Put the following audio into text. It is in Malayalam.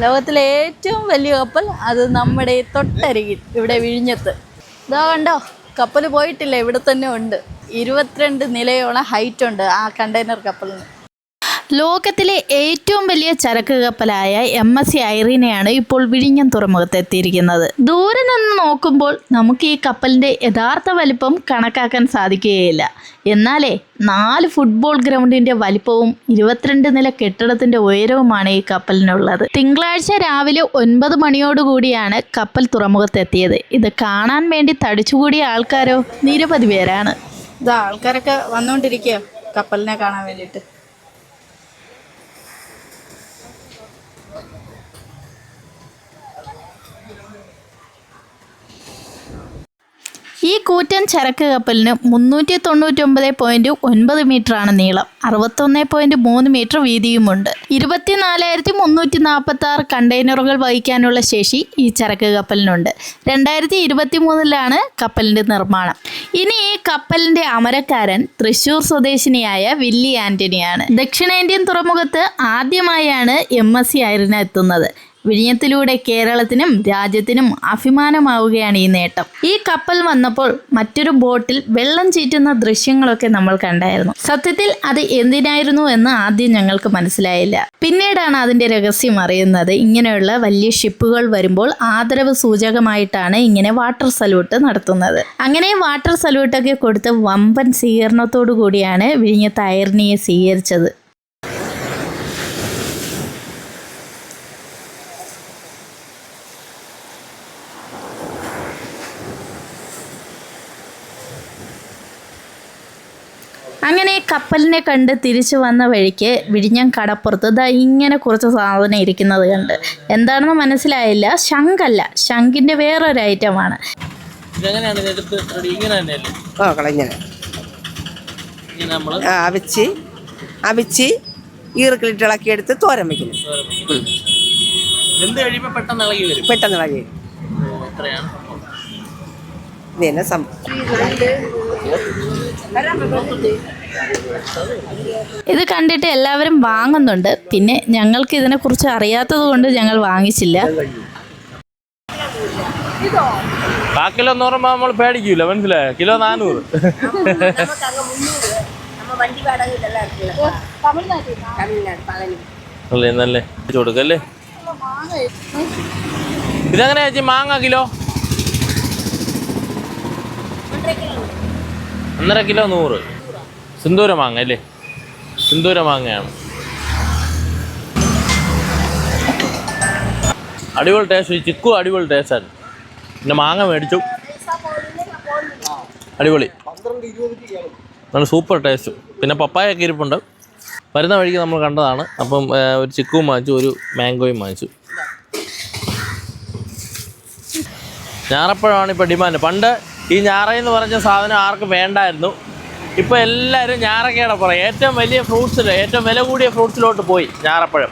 ലോകത്തിലെ ഏറ്റവും വലിയ കപ്പൽ അത് നമ്മുടെ തൊട്ടരികിൽ ഇവിടെ വിഴിഞ്ഞത്ത്. ഇതാ കണ്ടോ, കപ്പൽ പോയിട്ടില്ല, ഇവിടെ തന്നെ ഉണ്ട്. 22 നിലയോളം ഹൈറ്റ് ഉണ്ട് ആ കണ്ടെയ്നർ കപ്പലിന്. ലോകത്തിലെ ഏറ്റവും വലിയ ചരക്ക് കപ്പലായ MSC ഐറീനയാണ് ഇപ്പോൾ വിഴിഞ്ഞം തുറമുഖത്ത് എത്തിയിരിക്കുന്നത്. ദൂരെ നിന്ന് നോക്കുമ്പോൾ നമുക്ക് ഈ കപ്പലിൻ്റെ യഥാർത്ഥ വലിപ്പം കണക്കാക്കാൻ സാധിക്കുകയില്ല. എന്നാലേ 4 ഫുട്ബോൾ ഗ്രൗണ്ടിൻ്റെ വലിപ്പവും 22 നില കെട്ടിടത്തിൻ്റെ ഉയരവുമാണ് ഈ കപ്പലിനുള്ളത്. തിങ്കളാഴ്ച രാവിലെ 9 മണിയോടുകൂടിയാണ് കപ്പൽ തുറമുഖത്തെത്തിയത്. ഇത് കാണാൻ വേണ്ടി തടിച്ചുകൂടിയ ആൾക്കാരോ നിരവധി പേരാണ്. ഇതാ ആൾക്കാരൊക്കെ വന്നുകൊണ്ടിരിക്കുക കപ്പലിനെ കാണാൻ വേണ്ടിയിട്ട്. ഈ കൂറ്റൻ ചരക്ക് കപ്പലിന് 399.9 മീറ്ററാണ് നീളം, 61.3 മീറ്റർ വീതിയുമുണ്ട്. 24,346 കണ്ടെയ്നറുകൾ വഹിക്കാനുള്ള ശേഷി ഈ ചരക്ക് കപ്പലിനുണ്ട്. 2023 കപ്പലിൻ്റെ നിർമ്മാണം. ഇനി ഈ കപ്പലിൻ്റെ അമരക്കാരൻ തൃശ്ശൂർ സ്വദേശിനിയായ വില്ലി ആൻ്റണിയാണ്. ദക്ഷിണേന്ത്യൻ തുറമുഖത്ത് ആദ്യമായാണ് MSC ഐറീന എത്തുന്നത്. വിഴിഞ്ഞത്തിലൂടെ കേരളത്തിനും രാജ്യത്തിനും അഭിമാനമാവുകയാണ് ഈ നേട്ടം. ഈ കപ്പൽ വന്നപ്പോൾ മറ്റൊരു ബോട്ടിൽ വെള്ളം ചീറ്റുന്ന ദൃശ്യങ്ങളൊക്കെ നമ്മൾ കണ്ടായിരുന്നു. സത്യത്തിൽ അത് എന്തിനായിരുന്നു എന്ന് ആദ്യം ഞങ്ങൾക്ക് മനസ്സിലായില്ല. പിന്നീടാണ് അതിൻ്റെ രഹസ്യം അറിയുന്നത്. ഇങ്ങനെയുള്ള വലിയ ഷിപ്പുകൾ വരുമ്പോൾ ആദരവ് സൂചകമായിട്ടാണ് ഇങ്ങനെ വാട്ടർ സല്യൂട്ട് നടത്തുന്നത്. അങ്ങനെ വാട്ടർ സല്യൂട്ടൊക്കെ കൊടുത്ത് വമ്പൻ സ്വീകരണത്തോടു കൂടിയാണ് വിഴിഞ്ഞത്ത് ഐറീനയെ സ്വീകരിച്ചത്. അങ്ങനെ കപ്പലിനെ കണ്ട് തിരിച്ചു വന്ന വഴിക്ക് വിഴിഞ്ഞം കടപ്പുറത്ത് ഇങ്ങനെ കുറച്ച് സാധനം ഇരിക്കുന്നത് കണ്ട്. എന്താണെന്ന് മനസ്സിലായില്ല. ശംഖല്ല, ശംഖിൻ്റെ വേറൊരു ഐറ്റമാണ്. അവിച്ച് ഈർക്കിലിട്ട് ഇളക്കിയെടുത്ത് തോരൻ വയ്ക്കുന്നു. പെട്ടെന്ന് ഇളകി ഇതന്നെ സംഭവം. ഇത് കണ്ടിട്ട് എല്ലാവരും വാങ്ങുന്നുണ്ട്. പിന്നെ ഞങ്ങൾക്ക് ഇതിനെക്കുറിച്ച് അറിയാത്തത് കൊണ്ട് ഞങ്ങൾ വാങ്ങിച്ചില്ല. കിലോ 100 നമ്മൾ പേടിക്കൂല, മനസ്സിലായോ? കിലോ 400. നല്ല കൊടുക്കല്ലേ. ഇതെങ്ങനെയാ ചേച്ചി മാങ്ങ കിലോ? 1.5 കിലോ 100. സിന്ദൂര മാങ്ങ അല്ലേ? സിന്ദൂര മാങ്ങയാണ്. അടിപൊളി ടേസ്റ്റ്. ചിക്കു അടിപൊളി ടേസ്റ്റാണ്. പിന്നെ മാങ്ങ മേടിച്ചു, അടിപൊളി, നല്ല സൂപ്പർ ടേസ്റ്റ്. പിന്നെ പപ്പായൊക്കെ ഇരിപ്പുണ്ട്. വരുന്ന വഴിക്ക് നമ്മൾ കണ്ടതാണ്. അപ്പം ഒരു ചിക്കുവും വാങ്ങിച്ചു, ഒരു മാംഗോയും വാങ്ങിച്ചു. ഞാറപ്പഴമാണ് ഇപ്പോൾ ഡിമാൻഡ്. പണ്ട് ഈ ഞാറയെന്ന് പറഞ്ഞ സാധനം ആർക്കും വേണ്ടായിരുന്നു. ഇപ്പോൾ എല്ലാവരും ഞാറക്കയുടെ പുറകെ. ഏറ്റവും വലിയ ഫ്രൂട്ട്സിൽ, ഏറ്റവും വില കൂടിയ ഫ്രൂട്ട്സിലോട്ട് പോയി ഞാറപ്പഴം.